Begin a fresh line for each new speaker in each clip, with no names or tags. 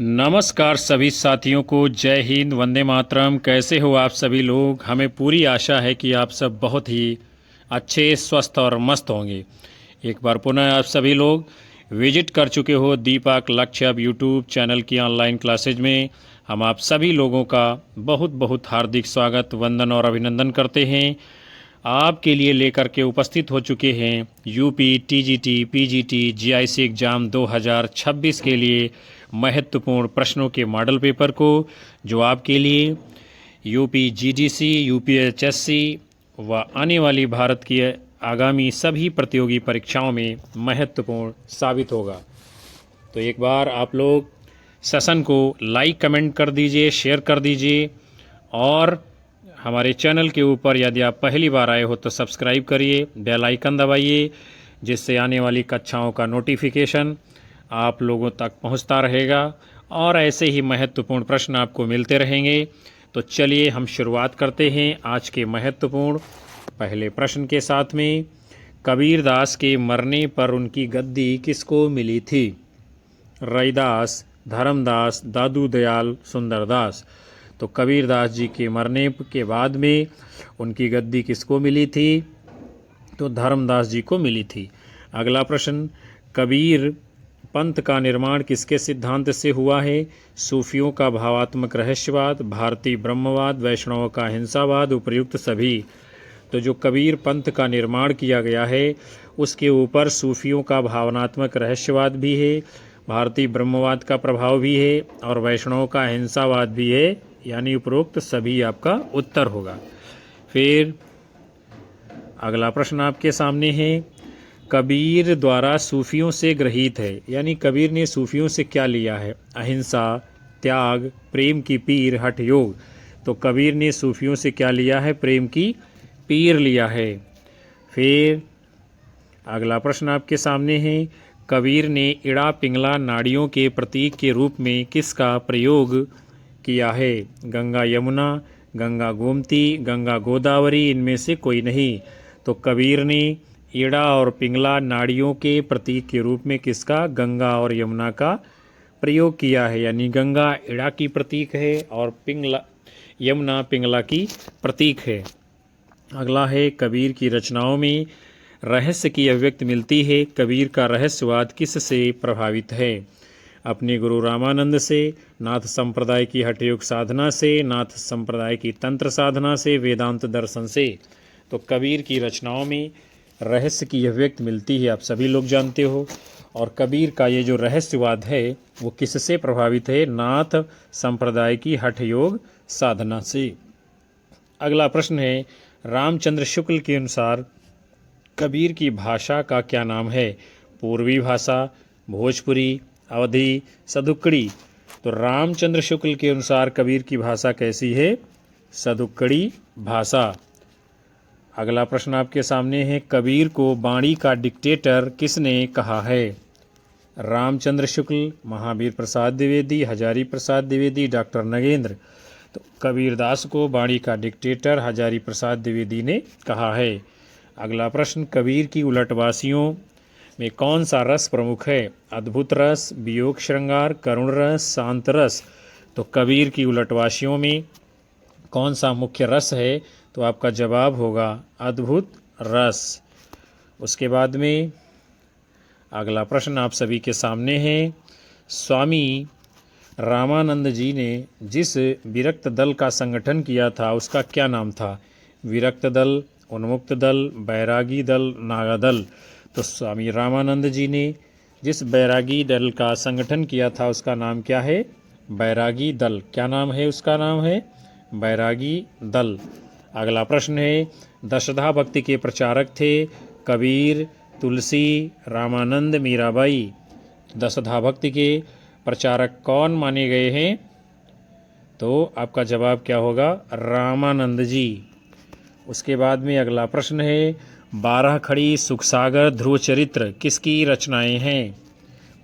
नमस्कार सभी साथियों को। जय हिंद, वंदे मातरम। कैसे हो आप सभी लोग? हमें पूरी आशा है कि आप सब बहुत ही अच्छे, स्वस्थ और मस्त होंगे। एक बार पुनः आप सभी लोग विजिट कर चुके हो दीपक लक्ष्य यूट्यूब चैनल की ऑनलाइन क्लासेज में। हम आप सभी लोगों का बहुत बहुत हार्दिक स्वागत, वंदन और अभिनंदन करते हैं। आपके लिए लेकर के उपस्थित हो चुके हैं UP, TGT, PGT, GIC exam 2026 के लिए महत्वपूर्ण प्रश्नों के मॉडल पेपर को, जो आपके लिए यूपी जीडीसी, यूपीएचएससी व आने वाली भारत की आगामी सभी प्रतियोगी परीक्षाओं में महत्वपूर्ण साबित होगा। तो एक बार आप लोग सेशन को लाइक कमेंट कर दीजिए, शेयर कर दीजिए और हमारे चैनल के ऊपर यदि आप पहली बार आए हो तो सब्सक्राइब करिए, बेल आइकन दबाइए, जिससे आने वाली कक्षाओं का नोटिफिकेशन आप लोगों तक पहुंचता रहेगा और ऐसे ही महत्वपूर्ण प्रश्न आपको मिलते रहेंगे। तो चलिए हम शुरुआत करते हैं आज के महत्वपूर्ण पहले प्रश्न के साथ में। कबीरदास के मरने पर उनकी गद्दी किसको मिली थी? रैदास, धर्मदास, दादू दयाल, सुंदरदास। तो कबीरदास जी के मरने के बाद में उनकी गद्दी किसको मिली थी? तो धर्मदास जी को मिली थी। अगला प्रश्न, कबीर पंथ का निर्माण किसके सिद्धांत से हुआ है? सूफियों का भावात्मक रहस्यवाद, भारतीय ब्रह्मवाद, वैष्णवों का अहिंसावाद, उपर्युक्त सभी। तो जो कबीर पंथ का निर्माण किया गया है उसके ऊपर सूफियों का भावनात्मक रहस्यवाद भी है, भारतीय ब्रह्मवाद का प्रभाव भी है और वैष्णवों का अहिंसावाद भी है, यानी उपरोक्त सभी आपका उत्तर होगा। फिर अगला प्रश्न आपके सामने है, कबीर द्वारा सूफियों से ग्रहित है, यानी कबीर ने सूफियों से क्या लिया है? अहिंसा, त्याग, प्रेम की पीर, हठ योग। तो कबीर ने सूफियों से क्या लिया है? प्रेम की पीर लिया है। फिर अगला प्रश्न आपके सामने है, कबीर ने इड़ा पिंगला नाड़ियों के प्रतीक के रूप में किसका प्रयोग किया है? गंगा यमुना, गंगा गोमती, गंगा गोदावरी, इनमें से कोई नहीं। तो कबीर ने ईड़ा और पिंगला नाड़ियों के प्रतीक के रूप में किसका? गंगा और यमुना का प्रयोग किया है, यानी गंगा ईड़ा की प्रतीक है और यमुना पिंगला की प्रतीक है। अगला है, कबीर की रचनाओं में रहस्य की अभिव्यक्ति मिलती है। कबीर का रहस्यवाद किससे प्रभावित है? अपने गुरु रामानंद से, नाथ संप्रदाय की हठयोग साधना से, नाथ संप्रदाय की तंत्र साधना से, वेदांत दर्शन से। तो कबीर की रचनाओं में रहस्य की अभिव्यक्ति मिलती है, आप सभी लोग जानते हो। और कबीर का ये जो रहस्यवाद है वो किससे प्रभावित है? नाथ संप्रदाय की हठयोग साधना से। अगला प्रश्न है, रामचंद्र शुक्ल के अनुसार कबीर की भाषा का क्या नाम है? पूर्वी भाषा, भोजपुरी, अवधी, सदुक्कड़ी। तो रामचंद्र शुक्ल के अनुसार कबीर की भाषा कैसी है? सदुक्कड़ी भाषा। अगला प्रश्न आपके सामने है, कबीर को बाणी का डिक्टेटर किसने कहा है? रामचंद्र शुक्ल, महावीर प्रसाद द्विवेदी, हजारी प्रसाद द्विवेदी, डॉक्टर नगेंद्र। तो कबीरदास को बाणी का डिक्टेटर हजारी प्रसाद द्विवेदी ने कहा है। अगला प्रश्न, कबीर की उलटवासियों में कौन सा रस प्रमुख है? अद्भुत रस, वियोग श्रृंगार, करुण रस, शांत रस। तो कबीर की उलटवासियों में कौन सा मुख्य रस है? तो आपका जवाब होगा अद्भुत रस। उसके बाद में अगला प्रश्न आप सभी के सामने है, स्वामी रामानंद जी ने जिस विरक्त दल का संगठन किया था उसका क्या नाम था? विरक्त दल, उन्मुक्त दल, बैरागी दल, नागा दल। तो स्वामी रामानंद जी ने जिस बैरागी दल का संगठन किया था उसका नाम क्या है? बैरागी दल। क्या नाम है उसका? नाम है बैरागी दल। अगला प्रश्न है, दशधा भक्ति के प्रचारक थे कबीर, तुलसी, रामानंद, मीराबाई। दशधा भक्ति के प्रचारक कौन माने गए हैं? तो आपका जवाब क्या होगा? रामानंद जी। उसके बाद में अगला प्रश्न है, 12 खड़ी, सुखसागर, ध्रुव चरित्र किसकी रचनाएं हैं?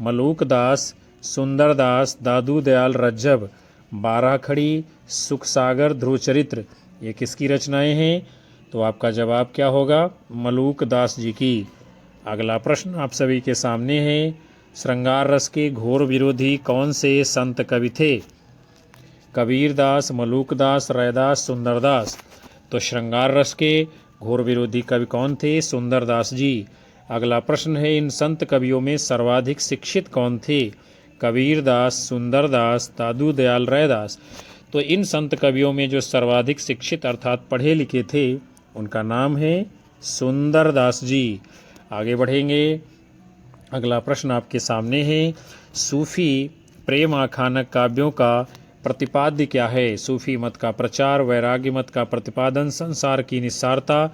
मलूकदास, सुंदरदास, दादू दयाल, रज्जब। 12 खड़ी, सुखसागर, ध्रुव चरित्र ये किसकी रचनाएं हैं? तो आपका जवाब क्या होगा? मलूकदास जी की। अगला प्रश्न आप सभी के सामने है, श्रृंगार रस के घोर विरोधी कौन से संत कवि थे? कबीरदास, मलूकदास, रैदास, सुंदरदास। तो श्रृंगार रस के घोर विरोधी कवि कौन थे? सुंदरदास जी। अगला प्रश्न है, इन संत कवियों में सर्वाधिक शिक्षित कौन थे? कबीरदास, सुंदरदास, दादू दयाल, रैदास। तो इन संत कवियों में जो सर्वाधिक शिक्षित अर्थात पढ़े लिखे थे उनका नाम है सुंदरदास जी। आगे बढ़ेंगे। अगला प्रश्न आपके सामने है, सूफी प्रेम आख्यानक काव्यों का प्रतिपाद्य क्या है? सूफी मत का प्रचार, वैराग्य मत का प्रतिपादन, संसार की निस्सारता,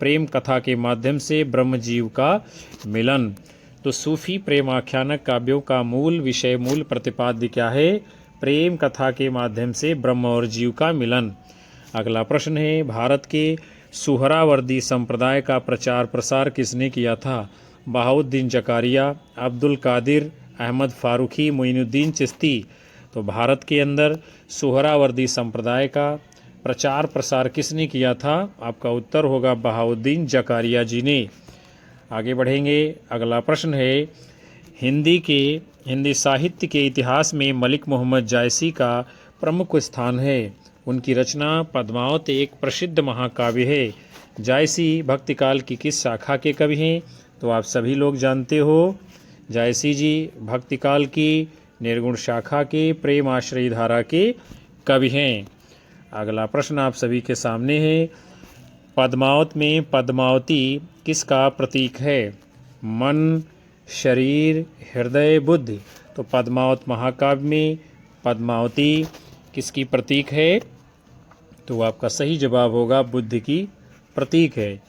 प्रेम कथा के माध्यम से ब्रह्म जीव का मिलन। तो सूफी प्रेम आख्यानक काव्यों का मूल विषय, मूल प्रतिपाद्य क्या है? प्रेम कथा के माध्यम से ब्रह्म और जीव का मिलन। अगला प्रश्न है, भारत के सुहरावर्दी संप्रदाय का प्रचार प्रसार किसने किया था? बहाउद्दीन जकारिया, अब्दुल कादिर, अहमद फारूकी, मोइनुद्दीन चिश्ती। तो भारत के अंदर सुहरावर्दी संप्रदाय का प्रचार प्रसार किसने किया था? आपका उत्तर होगा बहाउद्दीन जकारिया जी ने। आगे बढ़ेंगे। अगला प्रश्न है, हिंदी साहित्य के इतिहास में मलिक मोहम्मद जायसी का प्रमुख स्थान है। उनकी रचना पद्मावत एक प्रसिद्ध महाकाव्य है। जायसी भक्तिकाल की किस शाखा के कवि हैं? तो आप सभी लोग जानते हो, जायसी जी भक्तिकाल की निर्गुण शाखा के प्रेम आश्रयी धारा के कवि हैं। अगला प्रश्न आप सभी के सामने है, पद्मावत में पद्मावती किसका प्रतीक है? मन, शरीर, हृदय, बुद्धि। तो पद्मावत महाकाव्य में पद्मावती किसकी प्रतीक है? तो आपका सही जवाब होगा बुद्धि की प्रतीक है।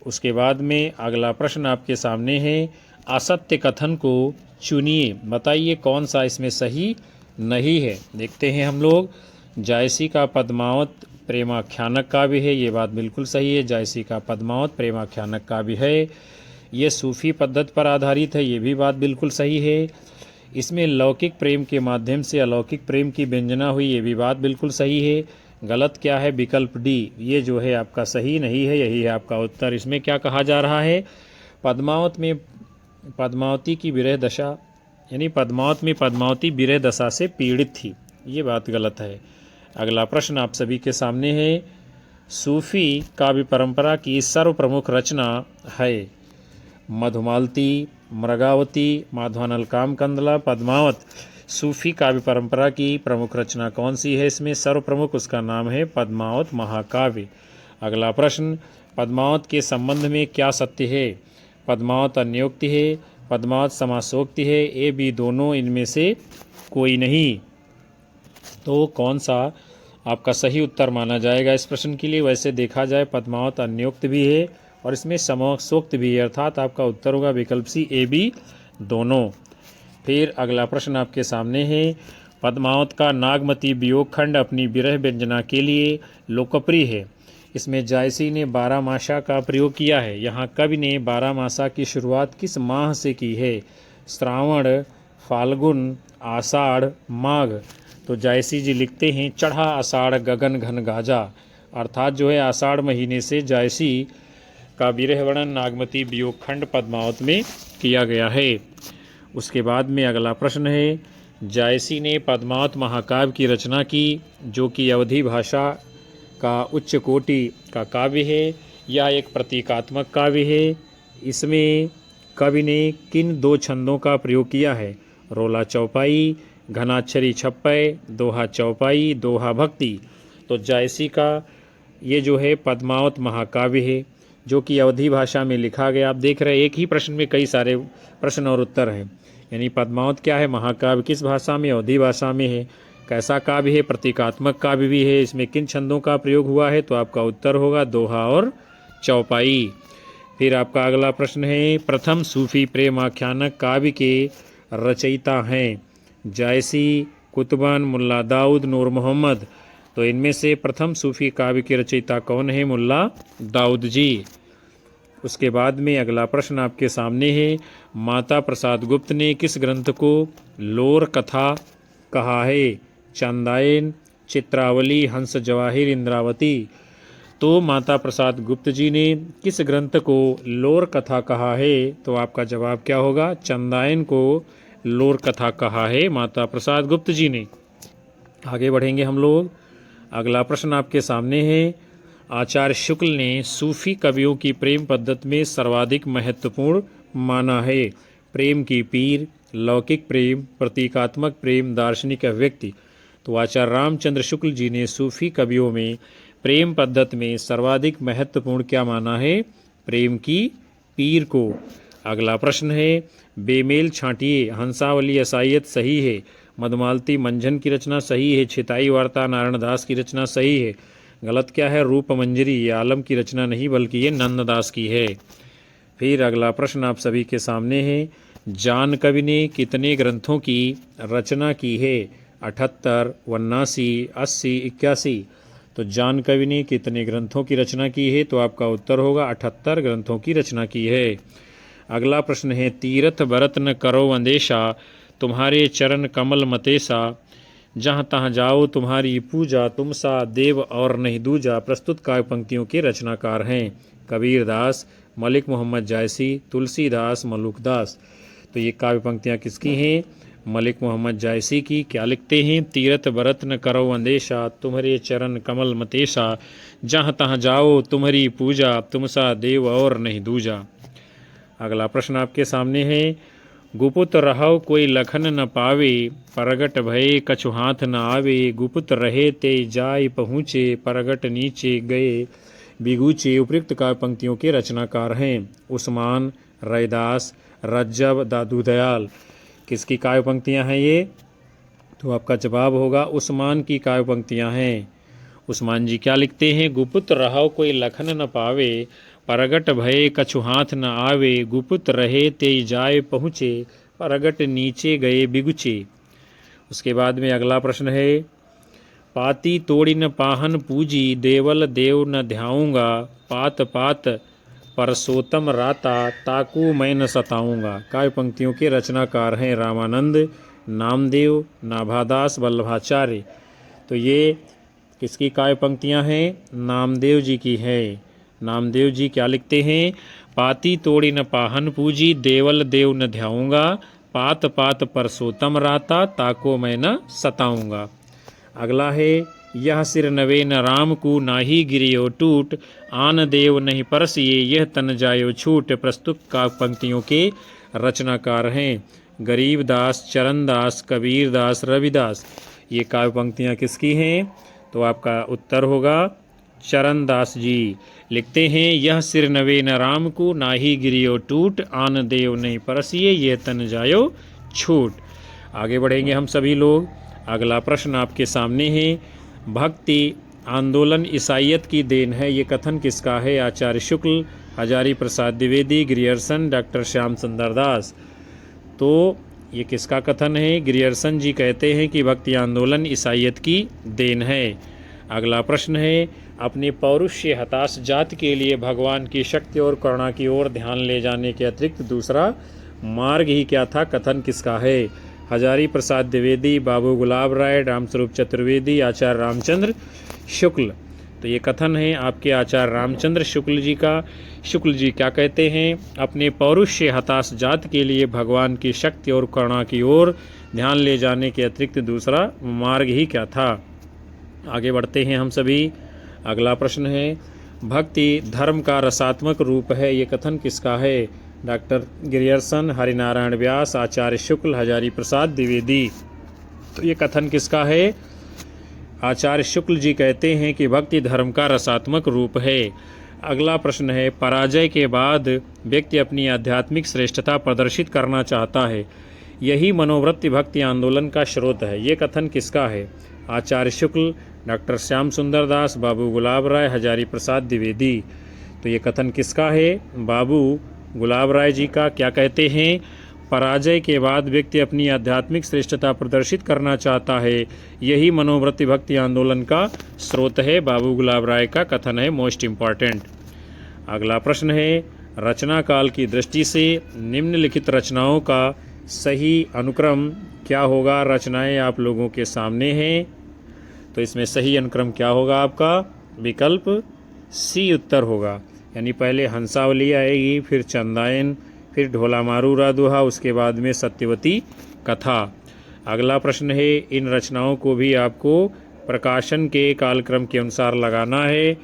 उसके बाद में अगला प्रश्न आपके सामने है, असत्य कथन को चुनिए, बताइए कौन सा इसमें सही नहीं है। देखते हैं हम लोग। जायसी का पद्मावत प्रेमाख्यानक काव्य है, ये बात बिल्कुल सही है। जायसी का पद्मावत प्रेमाख्यानक काव्य है। ये सूफी पद्धति पर आधारित है, ये भी बात बिल्कुल सही है। इसमें लौकिक प्रेम के माध्यम से अलौकिक प्रेम की व्यंजना हुई, ये भी बात बिल्कुल सही है। गलत क्या है? विकल्प डी, ये जो है आपका सही नहीं है, यही है आपका उत्तर। इसमें क्या कहा जा रहा है? पद्मावत में पद्मावती की विरह दशा, यानी पद्मावत में पद्मावती विरह दशा से पीड़ित थी, ये बात गलत है। अगला प्रश्न आप सभी के सामने है, सूफी काव्य परंपरा की सर्वप्रमुख रचना है? मधुमालती, मृगावती, माधवानल कामकंदला, पद्मावत। सूफी काव्य परंपरा की प्रमुख रचना कौन सी है? इसमें सर्वप्रमुख उसका नाम है पद्मावत महाकाव्य। अगला प्रश्न, पद्मावत के संबंध में क्या सत्य है? पद्मावत अन्योक्ति है, पद्मावत समासोक्ति है, ए बी दोनों, इनमें से कोई नहीं। तो कौन सा आपका सही उत्तर माना जाएगा इस प्रश्न के लिए? वैसे देखा जाए पद्मावत अन्योक्त भी है और इसमें समासोक्त भी है, अर्थात आपका उत्तर होगा विकल्प सी, ए बी दोनों। फिर अगला प्रश्न आपके सामने है, पद्मावत का नागमती वियोग खंड अपनी विरह व्यंजना के लिए लोकप्रिय है। इसमें जायसी ने 12 मासा का प्रयोग किया है। यहाँ कवि ने 12 मासा की शुरुआत किस माह से की है? श्रावण, फाल्गुन, आषाढ़, माघ। तो जायसी जी लिखते हैं, चढ़ा आषाढ़ गगन घन गाजा, अर्थात जो है आषाढ़ महीने से जायसी का विरह वर्णन नागमती वियोग खंड पद्मावत में किया गया है। उसके बाद में अगला प्रश्न है, जायसी ने पद्मावत महाकाव्य की रचना की जो कि अवधी भाषा का उच्च कोटि का काव्य है या एक प्रतीकात्मक काव्य है। इसमें कवि ने किन 2 छंदों का प्रयोग किया है? रोला चौपाई, घनाक्षरी छप्पय, दोहा चौपाई, दोहा भक्ति। तो जायसी का ये जो है पद्मावत महाकाव्य है जो कि अवधी भाषा में लिखा गया। आप देख रहे हैं एक ही प्रश्न में कई सारे प्रश्न और उत्तर हैं। यानी पद्मावत क्या है? महाकाव्य। किस भाषा में? अवधी भाषा में है। कैसा काव्य है? प्रतीकात्मक काव्य भी है। इसमें किन छंदों का प्रयोग हुआ है? तो आपका उत्तर होगा दोहा और चौपाई। फिर आपका अगला प्रश्न है, प्रथम सूफी प्रेम आख्यानक काव्य के रचयिता हैं? जायसी, कुतुबन, मुल्ला दाऊद, नूर मोहम्मद। तो इनमें से प्रथम सूफी काव्य के रचयिता कौन है? मुल्ला दाऊद जी। उसके बाद में अगला प्रश्न आपके सामने है, माता प्रसाद गुप्त ने किस ग्रंथ को लोर कथा कहा है? चंदायन, चित्रावली, हंस जवाहिर, इंद्रावती। तो माता प्रसाद गुप्त जी ने किस ग्रंथ को लोर कथा कहा है? तो आपका जवाब क्या होगा? चंदायन को लोर कथा कहा है माता प्रसाद गुप्त जी ने। आगे बढ़ेंगे हम लोग। अगला प्रश्न आपके सामने है। आचार्य शुक्ल ने सूफी कवियों की प्रेम पद्धति में सर्वाधिक महत्वपूर्ण माना है? प्रेम की पीर, लौकिक प्रेम, प्रतीकात्मक प्रेम, दार्शनिक अभिव्यक्ति। तो आचार्य रामचंद्र शुक्ल जी ने सूफी कवियों में प्रेम पद्धति में सर्वाधिक महत्वपूर्ण क्या माना है? प्रेम की पीर को। अगला प्रश्न है। बेमेल छांटिए, हंसावली असाइयत सही है, मधुमालती मंझन की रचना सही है, छिताई वार्ता नारायण दास की रचना सही है। गलत क्या है? रूप मंजरी ये आलम की रचना नहीं बल्कि ये नंददास की है। फिर अगला प्रश्न आप सभी के सामने है। जान कवि ने कितने ग्रंथों की रचना की है? 78, 79, 80, 81। तो जान कवि ने कितने ग्रंथों की रचना की है? तो आपका उत्तर होगा 78 ग्रंथों की रचना की है। अगला प्रश्न है। तीरथ बरत न करो अंदेशा, तुम्हारे चरण कमल मतेसा, जहाँ तहाँ जाओ तुम्हारी पूजा, तुम सा देव और नहीं दूजा। प्रस्तुत काव्य पंक्तियों के रचनाकार हैं? कबीर दास, मलिक मोहम्मद जायसी, तुलसीदास, मलुकदास। तो ये काव्य पंक्तियाँ किसकी हैं? मलिक मोहम्मद जायसी की। क्या लिखते हैं? तीरथ बरत न करो अंदेशा, तुम्हारे चरण कमल मतेसा, जहाँ तहाँ जाओ तुम्हारी पूजा, तुम सा देव और नहीं दूजा। अगला प्रश्न आपके सामने है। गुपुत रहो कोई लखन न पावे, परगट भये कछु हाथ न आवे, गुपुत रहे ते जाय पहुँचे, परगट नीचे गए बिगूचे। उपयुक्त काव्य पंक्तियों के रचनाकार हैं? उस्मान, रैदास, रज्जब, दादू दयाल। किसकी काव्य पंक्तियाँ हैं ये? तो आपका जवाब होगा उस्मान की काव्य पंक्तियाँ हैं। उस्मान जी क्या लिखते हैं? गुपुत रहो कोई लखन न पावे, परगट भये कछु हाथ न आवे, गुपुत रहे ते जाय पहुँचे, परगट नीचे गए बिगुचे। उसके बाद में अगला प्रश्न है। पाती तोड़ी न पाहन पूजी, देवल देव न ध्याऊँगा, पात पात परसोत्तम राता, ताकू मैं न सताऊँगा। काव्य पंक्तियों के रचनाकार हैं? रामानंद, नामदेव, नाभादास, वल्लभाचार्य। तो ये किसकी काव्य पंक्तियाँ हैं? नामदेव जी की है। नामदेव जी क्या लिखते हैं? पाती तोड़ी न पाहन पूजी, देवल देव न ध्याऊँगा, पात पात परसोत्तम राता, ताको मैं न सताऊँगा। अगला है। यह सिर नवे न राम को, नाही गिरियो टूट, आन देव नहीं परसिए, यह तन जायो छूट। प्रस्तुत काव्य पंक्तियों के रचनाकार हैं? गरीबदास, चरणदास, कबीरदास, रविदास। ये काव्य पंक्तियाँ किसकी हैं? तो आपका उत्तर होगा चरणदास जी। लिखते हैं। यह सिर नवे न राम को, नाही गिरियो टूट, आन देव नहीं परसिए, ये तन जायो छूट। आगे बढ़ेंगे हम सभी लोग। अगला प्रश्न आपके सामने है। भक्ति आंदोलन ईसाइयत की देन है, ये कथन किसका है? आचार्य शुक्ल, हजारी प्रसाद द्विवेदी, ग्रियर्सन, डॉक्टर श्याम सुंदर दास। तो ये किसका कथन है? ग्रियर्सन जी कहते हैं कि भक्ति आंदोलन ईसाइयत की देन है। अगला प्रश्न है। अपने पौरुष्य हताश जात के लिए भगवान की शक्ति और करुणा की ओर ध्यान ले जाने के अतिरिक्त दूसरा मार्ग ही क्या था? कथन किसका है? हजारी प्रसाद द्विवेदी, बाबू गुलाब राय, रामस्वरूप चतुर्वेदी, आचार्य रामचंद्र शुक्ल। तो ये कथन है आपके आचार्य रामचंद्र शुक्ल जी का। शुक्ल जी क्या कहते हैं? अपने पौरुष्य हताश जात के लिए भगवान की शक्ति और करुणा की ओर ध्यान ले जाने के अतिरिक्त दूसरा मार्ग ही क्या था? आगे बढ़ते हैं हम सभी। अगला प्रश्न है। भक्ति धर्म का रसात्मक रूप है, ये कथन किसका है? डॉक्टर ग्रियर्सन, हरिनारायण व्यास, आचार्य शुक्ल, हजारी प्रसाद द्विवेदी। तो ये कथन किसका है? आचार्य शुक्ल जी कहते हैं कि भक्ति धर्म का रसात्मक रूप है। अगला प्रश्न है। पराजय के बाद व्यक्ति अपनी आध्यात्मिक श्रेष्ठता प्रदर्शित करना चाहता है, यही मनोवृत्ति भक्ति आंदोलन का स्रोत है, ये कथन किसका है? आचार्य शुक्ल, डॉक्टर श्याम सुंदर दास, बाबू गुलाब राय, हजारी प्रसाद द्विवेदी। तो ये कथन किसका है? बाबू गुलाब राय जी का। क्या कहते हैं? पराजय के बाद व्यक्ति अपनी आध्यात्मिक श्रेष्ठता प्रदर्शित करना चाहता है, यही मनोवृत्ति भक्ति आंदोलन का स्रोत है। बाबू गुलाब राय का कथन है मोस्ट इम्पॉर्टेंट। अगला प्रश्न है। रचना काल की दृष्टि से निम्नलिखित रचनाओं का सही अनुक्रम क्या होगा? रचनाएं आप लोगों के सामने हैं। तो इसमें सही अनुक्रम क्या होगा आपका? विकल्प सी उत्तर होगा। यानी पहले हंसावली आएगी, फिर चंदायन, फिर ढोला मारूरा दोहा, उसके बाद में सत्यवती कथा। अगला प्रश्न है, इन रचनाओं को भी आपको प्रकाशन के कालक्रम के अनुसार लगाना है।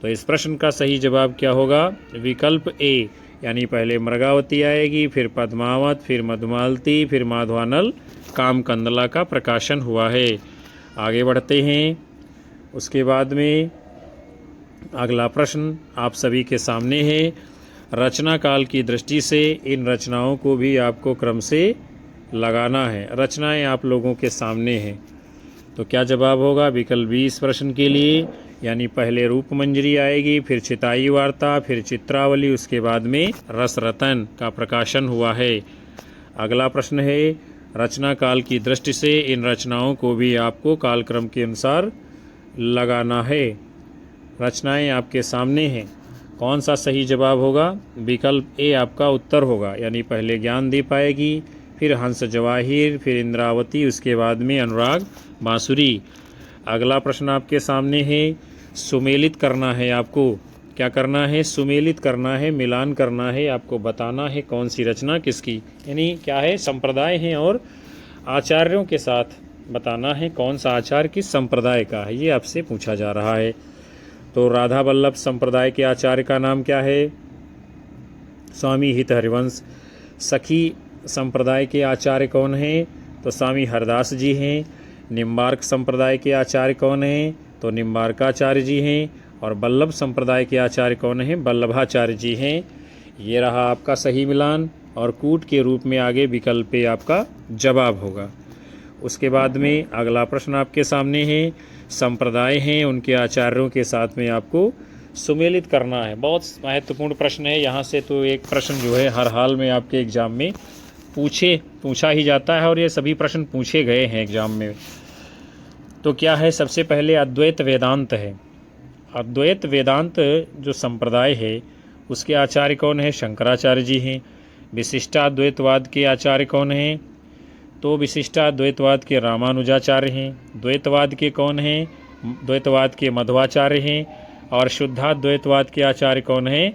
तो इस प्रश्न का सही जवाब क्या होगा? विकल्प ए, यानी पहले मृगावती आएगी, फिर पद्मावत, फिर मधुमालती, फिर माधवानल कामकंदला का प्रकाशन हुआ है। आगे बढ़ते हैं। उसके बाद में अगला प्रश्न आप सभी के सामने है। रचना काल की दृष्टि से इन रचनाओं को भी आपको क्रम से लगाना है। रचनाएं आप लोगों के सामने हैं, तो क्या जवाब होगा विकल्प बी इस प्रश्न के लिए? यानी पहले रूपमंजरी आएगी, फिर चिताई वार्ता, फिर चित्रावली, उसके बाद में रसरतन का प्रकाशन हुआ है। अगला प्रश्न है, रचना काल की दृष्टि से इन रचनाओं को भी आपको कालक्रम के अनुसार लगाना है। रचनाएं आपके सामने हैं, कौन सा सही जवाब होगा? विकल्प ए आपका उत्तर होगा। यानी पहले ज्ञानदीप आएगी, फिर हंस जवाहिर, फिर इंद्रावती, उसके बाद में अनुराग बांसुरी। अगला प्रश्न आपके सामने है, सुमेलित करना है आपको। क्या करना है? सुमेलित करना है, मिलान करना है, आपको बताना है कौन सी रचना किसकी, यानी क्या है, संप्रदाय हैं और आचार्यों के साथ बताना है कौन सा आचार्य किस संप्रदाय का है, ये आपसे पूछा जा रहा है। तो राधा वल्लभ संप्रदाय के आचार्य का नाम क्या है? स्वामी हित हरिवंश। सखी संप्रदाय के आचार्य कौन हैं? तो स्वामी हरदास जी हैं। निम्बार्क संप्रदाय के आचार्य कौन हैं? तो निम्बार्काचार्य जी हैं। और वल्लभ संप्रदाय के आचार्य कौन हैं? वल्लभाचार्य जी हैं। ये रहा आपका सही मिलान, और कूट के रूप में आगे विकल्प पे आपका जवाब होगा। उसके बाद में अगला प्रश्न आपके सामने है, संप्रदाय हैं उनके आचार्यों के साथ में आपको सुमेलित करना है। बहुत महत्वपूर्ण प्रश्न है। यहाँ से तो एक प्रश्न जो है हर हाल में आपके एग्जाम में पूछा ही जाता है, और ये सभी प्रश्न पूछे गए हैं एग्जाम में। तो क्या है? सबसे पहले अद्वैत वेदांत है। अद्वैत वेदांत जो संप्रदाय है उसके आचार्य कौन है? शंकराचार्य जी हैं। विशिष्टाद्वैतवाद के आचार्य कौन हैं? तो विशिष्टाद्वैतवाद के रामानुजाचार्य हैं। द्वैतवाद के कौन हैं? द्वैतवाद के मध्वाचार्य हैं। और शुद्धाद्वैतवाद के आचार्य कौन हैं?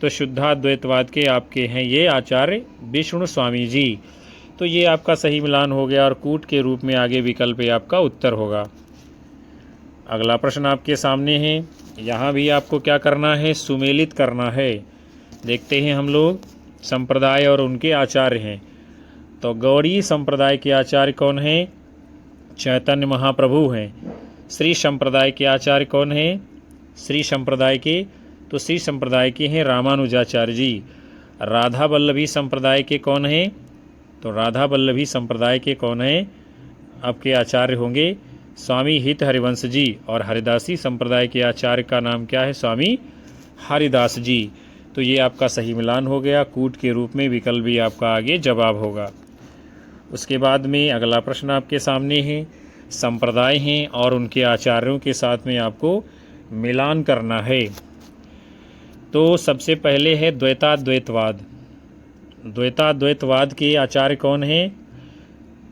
तो शुद्धाद्वैतवाद के आपके हैं ये आचार्य विष्णु स्वामी जी। तो ये आपका सही मिलान हो गया, और कूट के रूप में आगे विकल्प आपका उत्तर होगा। अगला प्रश्न आपके सामने है, यहाँ भी आपको क्या करना है? सुमेलित करना है। देखते हैं हम लोग, संप्रदाय और उनके आचार्य हैं। तो गौड़ी संप्रदाय के आचार्य कौन हैं? चैतन्य महाप्रभु हैं। श्री संप्रदाय के आचार्य कौन हैं? श्री संप्रदाय के श्री संप्रदाय के हैं रामानुजाचार्य जी। राधा वल्लभी संप्रदाय के कौन हैं? तो राधा वल्लभी संप्रदाय के कौन हैं? आपके आचार्य होंगे स्वामी हित हरिवंश जी। और हरिदासी संप्रदाय के आचार्य का नाम क्या है? स्वामी हरिदास जी। तो ये आपका सही मिलान हो गया। कूट के रूप में विकल्प भी आपका आगे जवाब होगा। उसके बाद में अगला प्रश्न आपके सामने है, संप्रदाय हैं और उनके आचार्यों के साथ में आपको मिलान करना है। तो सबसे पहले है द्वैताद्वैतवाद। द्वैताद्वैतवाद के आचार्य कौन हैं?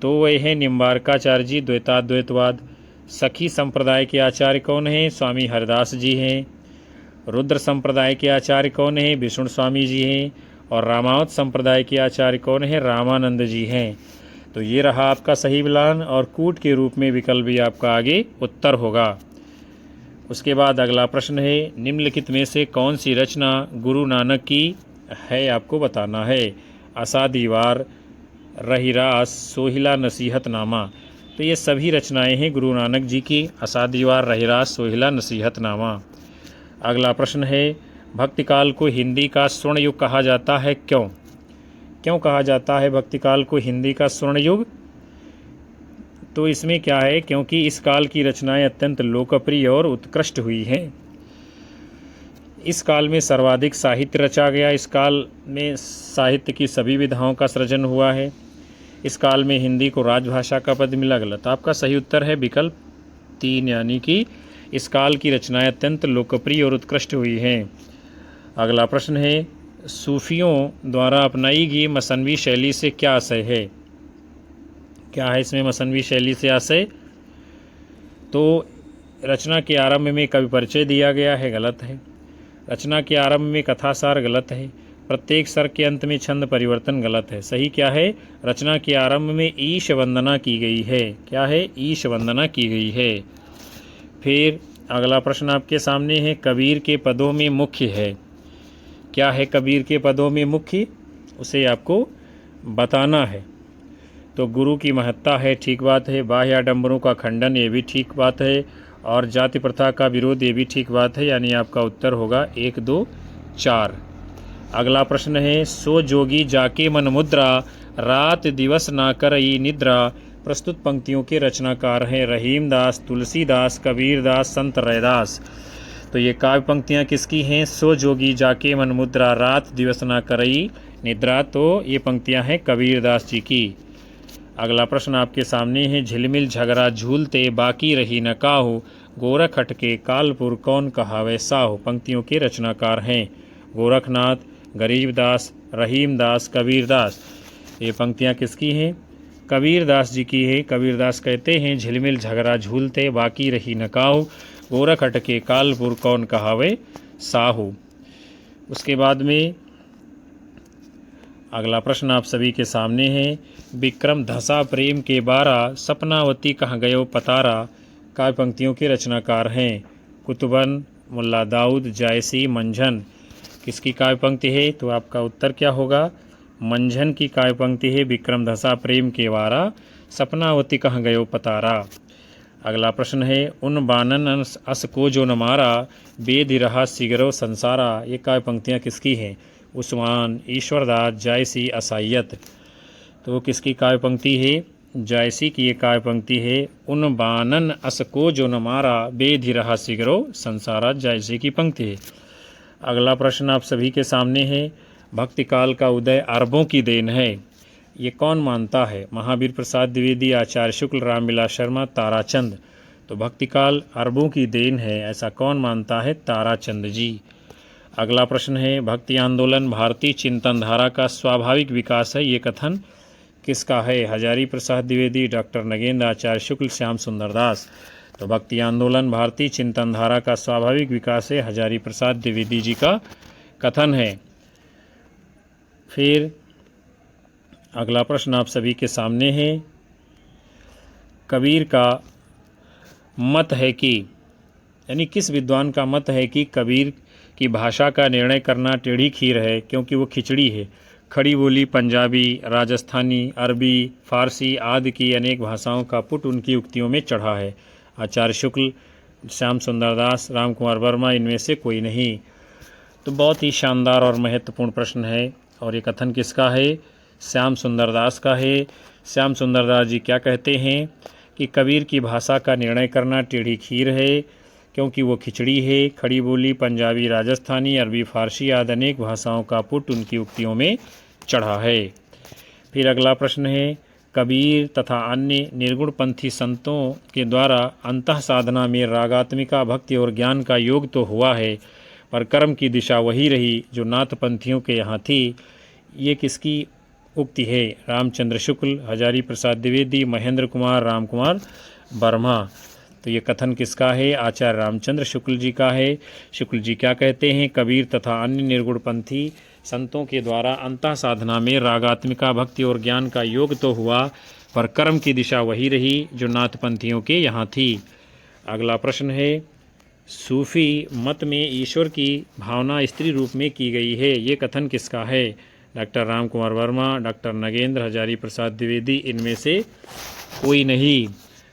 तो वह है निम्बार्काचार्य जी, द्वैताद्वैतवाद। सखी संप्रदाय के आचार्य कौन हैं? स्वामी हरदास जी हैं। रुद्र संप्रदाय के आचार्य कौन हैं? विष्णु स्वामी जी हैं। और रामावत संप्रदाय के आचार्य कौन हैं? रामानंद जी हैं। तो ये रहा आपका सही मिलान, और कूट के रूप में विकल्प भी आपका आगे उत्तर होगा। उसके बाद अगला प्रश्न है, निम्नलिखित में से कौन सी रचना गुरु नानक की है, आपको बताना है। असादीवार, रहीरास, सोहिला, नसीहतनामा। तो ये सभी रचनाएं हैं गुरु नानक जी की, असादीवार, रहीरास, सोहिला, नसीहतनामा। अगला प्रश्न है, भक्तिकाल को हिंदी का स्वर्ण युग कहा जाता है, क्यों? क्यों कहा जाता है भक्तिकाल को हिंदी का स्वर्ण युग? तो इसमें क्या है, क्योंकि इस काल की रचनाएं अत्यंत लोकप्रिय और उत्कृष्ट हुई हैं। इस काल में सर्वाधिक साहित्य रचा गया। इस काल में साहित्य की सभी विधाओं का सृजन हुआ है। इस काल में हिंदी को राजभाषा का पद मिला। गलत। आपका सही उत्तर है विकल्प 3, यानी कि इस काल की रचनाएं अत्यंत लोकप्रिय और उत्कृष्ट हुई हैं। अगला प्रश्न है, सूफियों द्वारा अपनाई गई मसनवी शैली से क्या आशय है? क्या है इसमें मसनवी शैली से आशय? तो रचना के आरंभ में कवि परिचय दिया गया है। गलत है। रचना के आरंभ में कथासार गलत है। प्रत्येक स्वर के अंत में छंद परिवर्तन गलत है। सही क्या है? रचना के आरंभ में ईश वंदना की गई है। क्या है? ईश वंदना की गई है। फिर अगला प्रश्न आपके सामने है, कबीर के पदों में मुख्य है। क्या है कबीर के पदों में मुख्य? उसे आपको बताना है। तो गुरु की महत्ता है, ठीक बात है। बाह्य आडंबरों का खंडन, ये भी ठीक बात है। और जाति प्रथा का विरोध, ये भी ठीक बात है। यानी आपका उत्तर होगा 1, 2, 4। अगला प्रश्न है, सो जोगी जाके मन मुद्रा, रात दिवस ना करई निद्रा। प्रस्तुत पंक्तियों के रचनाकार हैं रहीम दास, तुलसीदास, कबीर दास, संत रैदास। तो ये काव्य पंक्तियाँ किसकी हैं? सो जोगी जाके मन मुद्रा, रात दिवस ना करई निद्रा। तो ये पंक्तियाँ हैं कबीर दास जी की। अगला प्रश्न आपके सामने है, झिलमिल झगड़ा झूलते, बाकी रही न काहू। गोरख हटके कालपुर, कौन कहावे साहू। पंक्तियों के रचनाकार हैं गोरखनाथ, गरीबदास, रहीमदास, कबीरदास। ये पंक्तियाँ किसकी हैं? कबीरदास जी की है। कबीरदास कहते हैं, झिलमिल झगड़ा झूलते, बाकी रही न काहू। गोरख हटके कालपुर, कौन कहावे साहू। उसके बाद में अगला प्रश्न आप सभी के सामने है, विक्रम धसा प्रेम के बारा, सपनावती कहाँ गयो पतारा। काव्य पंक्तियों के रचनाकार हैं कुतुबन, मुल्ला दाऊद, जायसी, मंझन। किसकी काव्य पंक्ति है? तो आपका उत्तर क्या होगा? मंझन की काव्य पंक्ति है, विक्रम धसा प्रेम के बारा, सपनावती कहाँ गयो पतारा। अगला प्रश्न है, उन बानन अस को जो न मारा, बेधि रहा सिगरो संसारा। ये काव्य पंक्तियाँ किसकी हैं? उस्मान, ईश्वरदास, जायसी, असायत। तो किसकी काव्य पंक्ति है? जायसी की ये काव्य पंक्ति है, उन बानन अस को जो न मारा, बेधि रहा सिगरो संसारा। जायसी की पंक्ति है। अगला प्रश्न आप सभी के सामने है, भक्ति काल का उदय अरबों की देन है। ये कौन मानता है? महावीर प्रसाद द्विवेदी, आचार्य शुक्ल, रामविलास शर्मा, ताराचंद। तो भक्ति काल अरबों की देन है, ऐसा कौन मानता है? ताराचंद जी। अगला प्रश्न है, भक्ति आंदोलन भारतीय चिंतन धारा का स्वाभाविक विकास है। ये कथन किसका है? हजारी प्रसाद द्विवेदी, डॉक्टर नगेंद्र, आचार्य शुक्ल, श्याम सुंदर दास। तो भक्ति आंदोलन भारतीय चिंतन धारा का स्वाभाविक विकास है, हजारी प्रसाद द्विवेदी जी का कथन है। फिर अगला प्रश्न आप सभी के सामने है, कबीर का मत है कि, यानी किस विद्वान का मत है कि कबीर की भाषा का निर्णय करना टेढ़ी खीर है, क्योंकि वो खिचड़ी है। खड़ी बोली पंजाबी, राजस्थानी, अरबी, फारसी आदि की अनेक भाषाओं का पुट उनकी उक्तियों में चढ़ा है। आचार्य शुक्ल, श्याम सुंदर दास, राम कुमार वर्मा, इनमें से कोई नहीं। तो बहुत ही शानदार और महत्वपूर्ण प्रश्न है। और ये कथन किसका है? श्याम सुंदर दास का है। श्याम सुंदर दास जी क्या कहते हैं कि कबीर की भाषा का निर्णय करना टेढ़ी खीर है, क्योंकि वो खिचड़ी है। खड़ी बोली पंजाबी, राजस्थानी, अरबी, फारसी आदि अनेक भाषाओं का पुट उनकी उक्तियों में चढ़ा है। फिर अगला प्रश्न है, कबीर तथा अन्य निर्गुणपंथी संतों के द्वारा अंतः साधना में रागात्मिका भक्ति और ज्ञान का योग तो हुआ है, पर कर्म की दिशा वही रही जो नाथपंथियों के यहाँ थी। ये किसकी उक्ति है? रामचंद्र शुक्ल, हजारी प्रसाद द्विवेदी, महेंद्र कुमार, राम कुमार वर्मा। तो ये कथन किसका है? आचार्य रामचंद्र शुक्ल जी का है। शुक्ल जी क्या कहते हैं? कबीर तथा अन्य निर्गुणपंथी संतों के द्वारा अंतः साधना में रागात्मिका भक्ति और ज्ञान का योग तो हुआ, पर कर्म की दिशा वही रही जो नाथपंथियों के यहाँ थी। अगला प्रश्न है, सूफी मत में ईश्वर की भावना स्त्री रूप में की गई है। ये कथन किसका है? डॉक्टर राम कुमार वर्मा, डॉक्टर नगेंद्र, हजारी प्रसाद द्विवेदी, इनमें से कोई नहीं।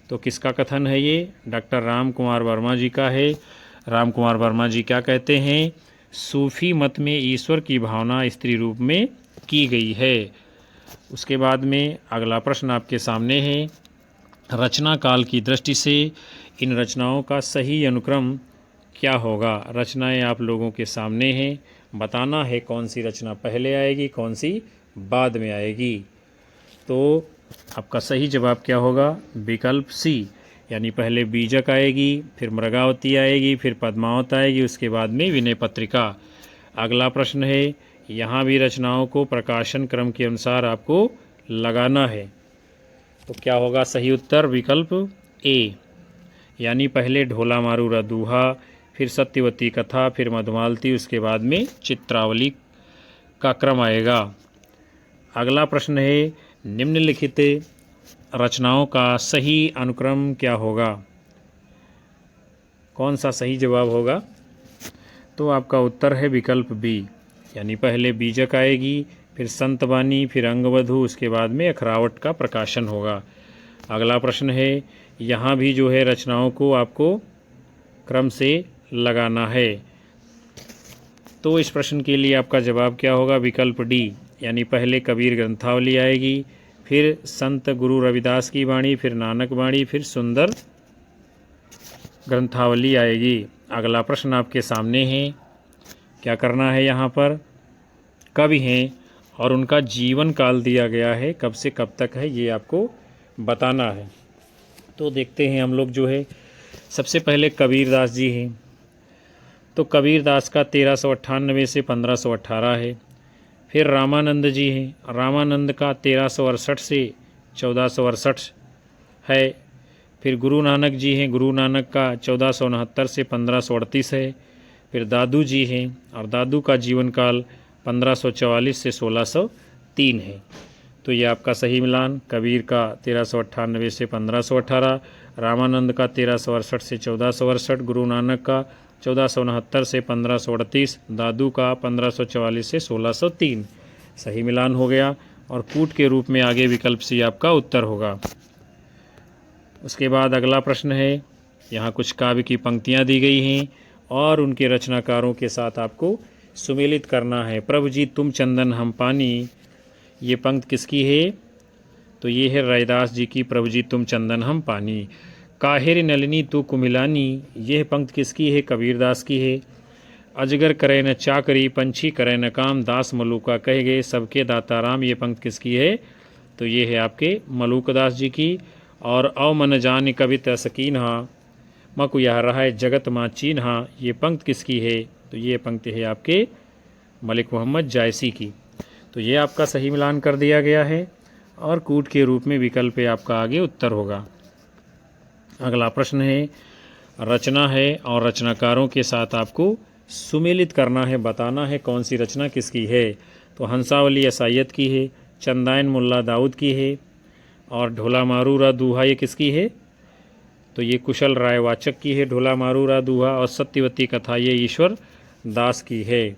तो किसका कथन है ये? डॉक्टर राम कुमार वर्मा जी का है। राम कुमार वर्मा जी क्या कहते हैं? सूफी मत में ईश्वर की भावना स्त्री रूप में की गई है। उसके बाद में अगला प्रश्न आपके सामने है, रचना काल की दृष्टि से इन रचनाओं का सही अनुक्रम क्या होगा? रचनाएं आप लोगों के सामने हैं, बताना है कौन सी रचना पहले आएगी, कौन सी बाद में आएगी। तो आपका सही जवाब क्या होगा? विकल्प सी, यानी पहले बीजक आएगी, फिर मृगावती आएगी, फिर पद्मावत आएगी, उसके बाद में विनय पत्रिका। अगला प्रश्न है, यहाँ भी रचनाओं को प्रकाशन क्रम के अनुसार आपको लगाना है। तो क्या होगा सही उत्तर? विकल्प ए, यानी पहले ढोला मारू रदूहा, फिर सत्यवती कथा, फिर मधुमालती, उसके बाद में चित्रावली का क्रम आएगा। अगला प्रश्न है, निम्नलिखित रचनाओं का सही अनुक्रम क्या होगा? कौन सा सही जवाब होगा? तो आपका उत्तर है विकल्प बी, यानी पहले बीजक आएगी, फिर संतबानी, फिर अंगवधू, उसके बाद में अखरावट का प्रकाशन होगा। अगला प्रश्न है, यहाँ भी जो है रचनाओं को आपको क्रम से लगाना है। तो इस प्रश्न के लिए आपका जवाब क्या होगा? विकल्प डी, यानी पहले कबीर ग्रंथावली आएगी, फिर संत गुरु रविदास की वाणी, फिर नानक वाणी, फिर सुंदर ग्रंथावली आएगी। अगला प्रश्न आपके सामने है, क्या करना है? यहाँ पर कवि हैं और उनका जीवन काल दिया गया है, कब से कब तक है ये आपको बताना है। तो देखते हैं हम लोग जो है, सबसे पहले कबीरदास जी हैं। तो कबीरदास का 1398 से 1518 है। फिर रामानंद जी हैं, रामानंद का 1368 से 1468 है। फिर गुरु नानक जी हैं, गुरु नानक का 1469 से 1538 है। फिर दादू जी हैं और दादू का जीवन काल 1544 से 1603 है। तो ये आपका सही मिलान, कबीर का 1398 से 1518, रामानंद का 1368 से 1468, गुरु नानक का 1469 से 1538, दादू का 1544 से 1603 सही मिलान हो गया। और कूट के रूप में आगे विकल्प सी आपका उत्तर होगा। उसके बाद अगला प्रश्न है, यहाँ कुछ काव्य की पंक्तियाँ दी गई हैं और उनके रचनाकारों के साथ आपको सुमेलित करना है। प्रभु जी तुम चंदन हम पानी, ये पंक्ति किसकी है? तो ये है रैदास जी की, प्रभु जी तुम चंदन हम पानी। काहिर नलिनी तू कुमिलानी, यह पंक्ति किसकी है? कबीरदास की है। अजगर करे न चाकरी, पंछी करे न काम, दास मलूका कह गए सबके दाता राम, ये पंक्ति किसकी है? तो ये है आपके मलूकदास जी की। और अव मन जान कविता सकीनहा, मकु यह रहा है जगत माँ चीन्हा, ये पंक्ति किसकी है? तो ये पंक्ति है आपके मलिक मोहम्मद जायसी की। तो ये आपका सही मिलान कर दिया गया है और कूट के रूप में विकल्प आपका आगे उत्तर होगा। अगला प्रश्न है, रचना है और रचनाकारों के साथ आपको सुमेलित करना है, बताना है कौन सी रचना किसकी है। तो हंसावली असायत की है, चंदायन मुल्ला दाऊद की है, और ढोला मारूरा दूहा ये किसकी है? तो ये कुशल रायवाचक की है ढोला मारूरा दूहा, और सत्यवती कथा ये ईश्वर दास की है।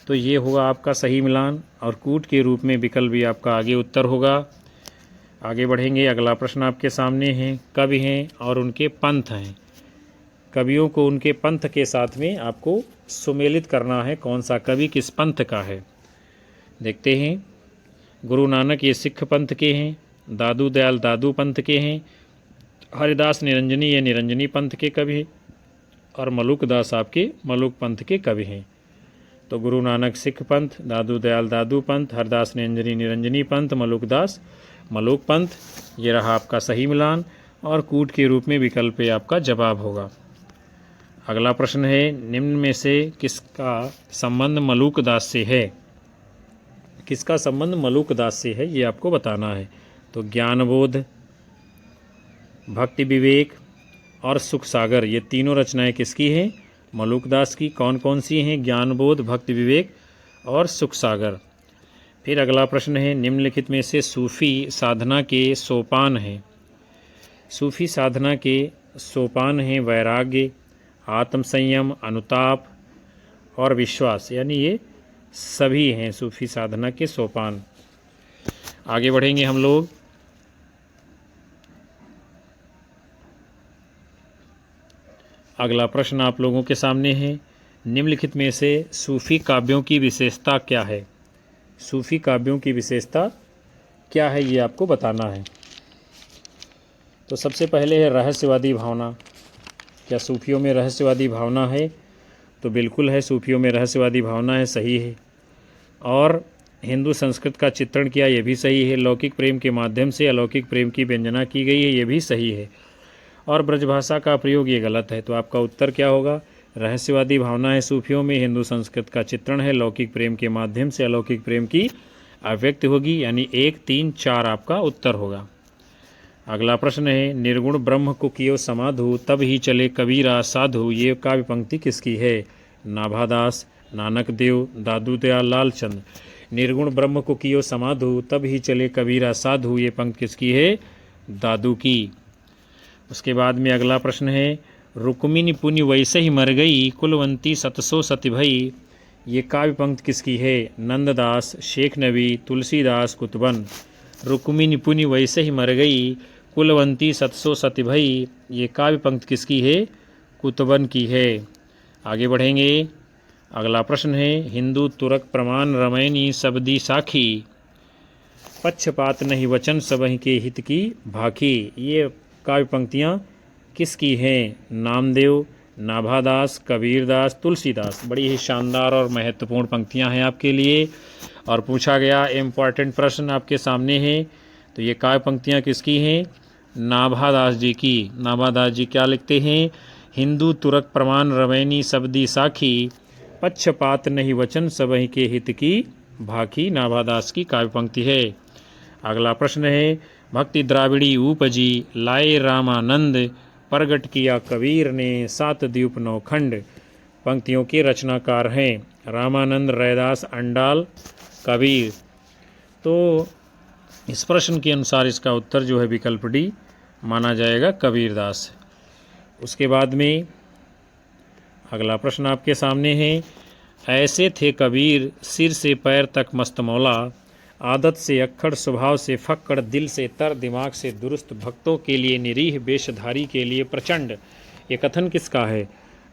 तो ये होगा आपका सही मिलान और कूट के रूप में विकल्प भी आपका आगे उत्तर होगा। आगे बढ़ेंगे, अगला प्रश्न आपके सामने है, कवि हैं और उनके पंथ हैं। कवियों को उनके पंथ के साथ में आपको सुमेलित करना है, कौन सा कवि किस पंथ का है। देखते हैं, गुरु नानक ये सिख पंथ के हैं, दादू दयाल दादू पंथ के हैं, हरिदास निरंजनी ये निरंजनी पंथ के कवि हैं, और मलूकदास आपके मलूक पंथ के कवि हैं। तो गुरु नानक सिख पंथ, दादू दयाल दादू पंथ, हरदास निरंजनी निरंजनी पंथ, मलूकदास मलूक पंथ, ये रहा आपका सही मिलान और कूट के रूप में विकल्प आपका जवाब होगा। अगला प्रश्न है, निम्न में से किसका संबंध मलूकदास से है? किसका संबंध मलूकदास से है ये आपको बताना है। तो ज्ञानबोध, भक्ति विवेक और सुख सागर, ये तीनों रचनाएं किसकी हैं? मलूकदास की। कौन कौन सी हैं? ज्ञानबोध, भक्ति विवेक और सुख सागर। फिर अगला प्रश्न है, निम्नलिखित में से सूफी साधना के सोपान हैं। सूफी साधना के सोपान हैं वैराग्य, आत्मसंयम, अनुताप और विश्वास, यानी ये सभी हैं सूफी साधना के सोपान। आगे बढ़ेंगे हम लोग। अगला प्रश्न आप लोगों के सामने है, निम्नलिखित में से सूफी काव्यों की विशेषता क्या है? सूफी काव्यों की विशेषता क्या है ये आपको बताना है। तो सबसे पहले है रहस्यवादी भावना। क्या सूफियों में रहस्यवादी भावना है? तो बिल्कुल है, सूफियों में रहस्यवादी भावना है, सही है। और हिंदू संस्कृत का चित्रण किया, ये भी सही है। लौकिक प्रेम के माध्यम से अलौकिक प्रेम की व्यंजना की गई है, ये भी सही है। और ब्रजभाषा का प्रयोग ये गलत है। तो आपका उत्तर क्या होगा? रहस्यवादी भावना है सूफियों में, हिंदू संस्कृत का चित्रण है, लौकिक प्रेम के माध्यम से अलौकिक प्रेम की अभिव्यक्ति होगी, यानी 1, 3, 4 आपका उत्तर होगा। अगला प्रश्न है, निर्गुण ब्रह्म को कियो समाधु तब ही चले कबीरा साधु, ये काव्य पंक्ति किसकी है? नाभादास, नानक देव, दादू दयाल लालचंद। निर्गुण ब्रह्म को कियो समाधु तब ही चले कबीरा साधु, ये पंक्ति किसकी है? दादू की। उसके बाद में अगला प्रश्न है, रुक्मिणी पुनि वैसे ही मर गई कुलवंती सतसो सती भई, ये काव्य पंक्ति किसकी है? नंददास, शेख नबी, तुलसीदास, कुतुबन। रुक्मिणी पुनि वैसे ही मर गई कुलवंती सतसो सती भई, ये काव्य पंक्ति किसकी है? कुतुबन की है। आगे बढ़ेंगे। अगला प्रश्न है, हिंदू तुरक प्रमाण रमैनी सबदी साखी, पक्षपात नहीं वचन सबहि के हित की भाखी, ये काव्य पंक्तियाँ किसकी हैं? नामदेव, नाभादास, कबीरदास, तुलसीदास। बड़ी ही शानदार और महत्वपूर्ण पंक्तियां हैं आपके लिए। और पूछा गया इम्पॉर्टेंट प्रश्न आपके सामने है, तो ये काव्य पंक्तियां किसकी हैं? नाभादास जी की। नाभादास जी क्या लिखते हैं? हिंदू तुरक प्रमाण रवैनी सबदी साखी, पक्षपात नहीं वचन सबहि के हित की भाखी, नाभादास की काव्य पंक्ति है। अगला प्रश्न है, भक्ति द्राविड़ी उपजी लाए रामानंद, प्रगट किया कबीर ने सात द्वीप नौ खंड, पंक्तियों के रचनाकार हैं रामानंद, रैदास, अंडाल, कबीर। तो इस प्रश्न के अनुसार इसका उत्तर जो है विकल्प डी माना जाएगा, कबीरदास। उसके बाद में अगला प्रश्न आपके सामने है, ऐसे थे कबीर सिर से पैर तक मस्त मौला, आदत से अक्खड़, स्वभाव से फक्कड़, दिल से तर, दिमाग से दुरुस्त, भक्तों के लिए निरीह, वेशधारी के लिए प्रचंड, ये कथन किसका है?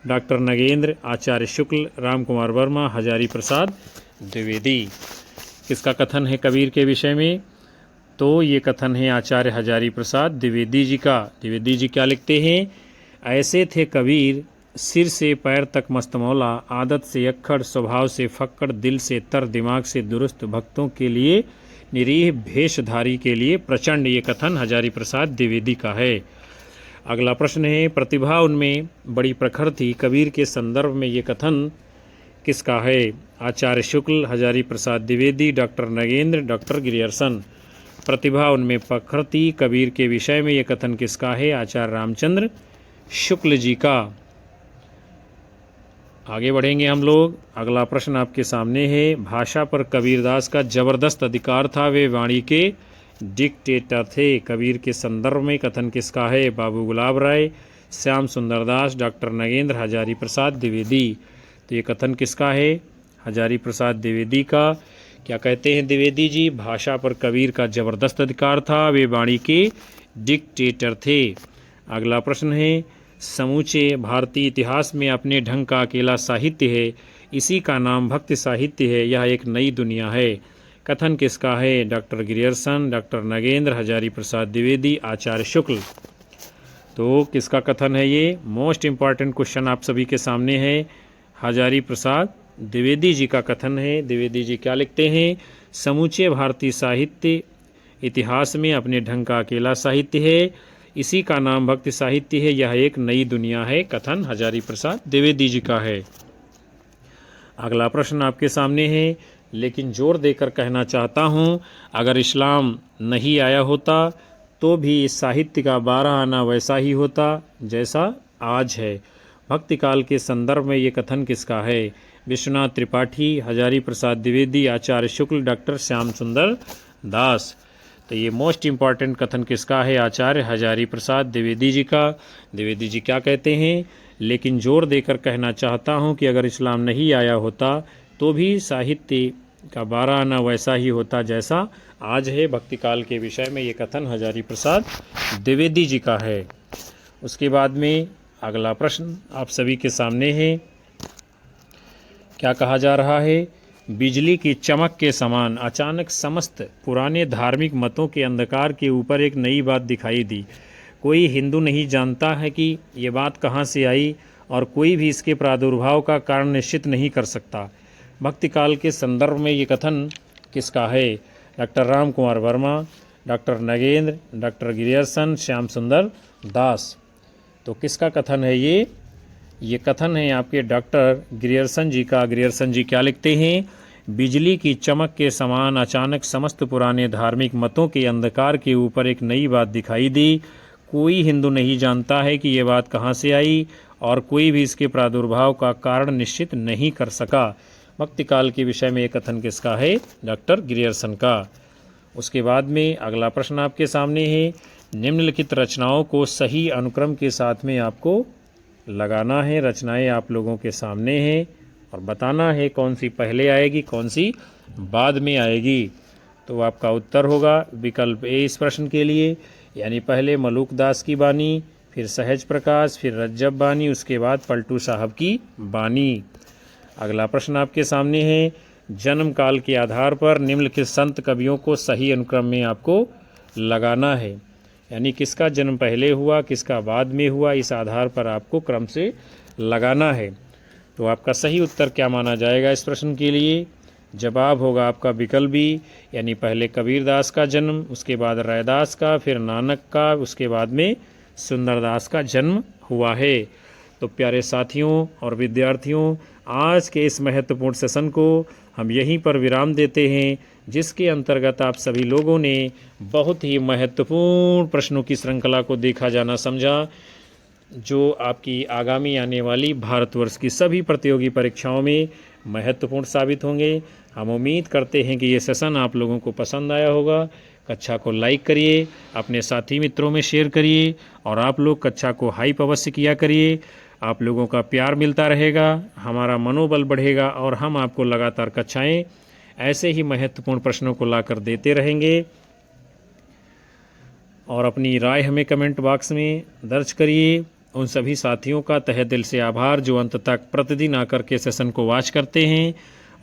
डॉक्टर नगेंद्र, आचार्य शुक्ल, राम कुमार वर्मा, हजारी प्रसाद द्विवेदी। किसका कथन है कबीर के विषय में? तो ये कथन है आचार्य हजारी प्रसाद द्विवेदी जी का। द्विवेदी जी क्या लिखते हैं? ऐसे थे कबीर सिर से पैर तक मस्त मौला, आदत से अक्खड़, स्वभाव से फक्कड़, दिल से तर, दिमाग से दुरुस्त, भक्तों के लिए निरीह, भेषधारी के लिए प्रचंड, ये कथन हजारी प्रसाद द्विवेदी का है। अगला प्रश्न है, प्रतिभा उनमें बड़ी प्रखर थी, कबीर के संदर्भ में ये कथन किसका है? Acharya Shukla, Hazari Prasad Dwivedi, doctor Nagendra, doctor Grierson. प्रतिभा उनमें प्रखर थी, कबीर के विषय में ये कथन किसका है? आचार्य रामचंद्र शुक्ल जी का। आगे बढ़ेंगे हम लोग। अगला प्रश्न आपके सामने है, भाषा पर कबीरदास का जबरदस्त अधिकार था, वे वाणी के डिक्टेटर थे, कबीर के संदर्भ में कथन किसका है? बाबू गुलाब राय, श्याम सुंदर दास, डॉक्टर नगेंद्र, हजारी प्रसाद द्विवेदी। तो ये कथन किसका है? हजारी प्रसाद द्विवेदी का। क्या कहते हैं द्विवेदी जी? भाषा पर कबीर का जबरदस्त अधिकार था, वे वाणी के डिक्टेटर थे। अगला प्रश्न है, समूचे भारतीय इतिहास में अपने ढंग का अकेला साहित्य है, इसी का नाम भक्ति साहित्य है, यह एक नई दुनिया है, कथन किसका है? Doctor Grierson, doctor Nagendra, Hazari Prasad Dwivedi, Acharya Shukla. तो किसका कथन है ये? मोस्ट इम्पॉर्टेंट क्वेश्चन आप सभी के सामने है, हजारी प्रसाद द्विवेदी जी का कथन है। द्विवेदी जी क्या लिखते हैं? समूचे भारतीय साहित्य इतिहास में अपने ढंग का अकेला साहित्य है, इसी का नाम भक्ति साहित्य है, यह एक नई दुनिया है, कथन हजारी प्रसाद द्विवेदी जी का है। अगला प्रश्न आपके सामने है, लेकिन जोर देकर कहना चाहता हूँ, अगर इस्लाम नहीं आया होता तो भी इस साहित्य का 12 आना वैसा ही होता जैसा आज है। भक्ति काल के संदर्भ में ये कथन किसका है? विश्वनाथ त्रिपाठी, हजारी प्रसाद द्विवेदी, आचार्य शुक्ल, डॉक्टर श्याम सुंदर दास। तो ये मोस्ट इम्पॉर्टेंट कथन किसका है? आचार्य हजारी प्रसाद द्विवेदी जी का। द्विवेदी जी क्या कहते हैं? लेकिन जोर देकर कहना चाहता हूँ कि अगर इस्लाम नहीं आया होता तो भी साहित्य का 12 आना वैसा ही होता जैसा आज है। भक्ति काल के विषय में ये कथन हजारी प्रसाद द्विवेदी जी का है। उसके बाद में अगला प्रश्न आप सभी के सामने है, क्या कहा जा रहा है? बिजली की चमक के समान अचानक समस्त पुराने धार्मिक मतों के अंधकार के ऊपर एक नई बात दिखाई दी। कोई हिंदू नहीं जानता है कि ये बात कहाँ से आई और कोई भी इसके प्रादुर्भाव का कारण निश्चित नहीं कर सकता। भक्ति काल के संदर्भ में ये कथन किसका है? Doctor Ram Kumar Verma, doctor Nagendra, doctor Grierson, Shyam सुंदर दास। तो किसका कथन है ये कथन है आपके डॉक्टर गिरियर्सन जी का। गिरियर्सन जी क्या लिखते हैं? बिजली की चमक के समान अचानक समस्त पुराने धार्मिक मतों के अंधकार के ऊपर एक नई बात दिखाई दी। कोई हिंदू नहीं जानता है कि ये बात कहाँ से आई और कोई भी इसके प्रादुर्भाव का कारण निश्चित नहीं कर सका। भक्ति काल के विषय में ये कथन किसका है? डॉक्टर ग्रियर्सन का। उसके बाद में अगला प्रश्न आपके सामने है, निम्नलिखित रचनाओं को सही अनुक्रम के साथ में आपको लगाना है। रचनाएं आप लोगों के सामने हैं और बताना है कौन सी पहले आएगी कौन सी बाद में आएगी। तो आपका उत्तर होगा विकल्प ए इस प्रश्न के लिए, यानी पहले मलूक दास की बानी, फिर सहज प्रकाश, फिर रज्जब बानी, उसके बाद पलटू साहब की बानी। अगला प्रश्न आपके सामने है, जन्म काल के आधार पर निम्नलिखित संत कवियों को सही अनुक्रम में आपको लगाना है, यानी किसका जन्म पहले हुआ किसका बाद में हुआ, इस आधार पर आपको क्रम से लगाना है। तो आपका सही उत्तर क्या माना जाएगा इस प्रश्न के लिए? जवाब होगा आपका विकल्प बी, यानी पहले कबीरदास का जन्म, उसके बाद रैदास का, फिर नानक का, उसके बाद में सुंदरदास का जन्म हुआ है। तो प्यारे साथियों और विद्यार्थियों, आज के इस महत्वपूर्ण सेशन को हम यहीं पर विराम देते हैं, जिसके अंतर्गत आप सभी लोगों ने बहुत ही महत्वपूर्ण प्रश्नों की श्रृंखला को देखा जाना समझा, जो आपकी आगामी आने वाली भारतवर्ष की सभी प्रतियोगी परीक्षाओं में महत्वपूर्ण साबित होंगे। हम उम्मीद करते हैं कि ये सेशन आप लोगों को पसंद आया होगा। कक्षा को लाइक करिए, अपने साथी मित्रों में शेयर करिए और आप लोग कक्षा को हाइप अवश्य किया करिए। आप लोगों का प्यार मिलता रहेगा, हमारा मनोबल बढ़ेगा और हम आपको लगातार कक्षाएं ऐसे ही महत्वपूर्ण प्रश्नों को लाकर देते रहेंगे। और अपनी राय हमें कमेंट बॉक्स में दर्ज करिए। उन सभी साथियों का तहे दिल से आभार जो अंत तक प्रतिदिन आकर के सेशन को वॉच करते हैं।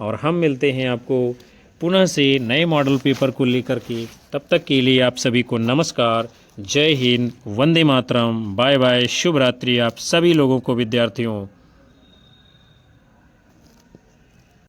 और हम मिलते हैं आपको पुनः से नए मॉडल पेपर को लेकर के। तब तक के लिए आप सभी को नमस्कार, जय हिंद, वंदे मातरम, बाय बाय, शुभ रात्रि आप सभी लोगों को विद्यार्थियों।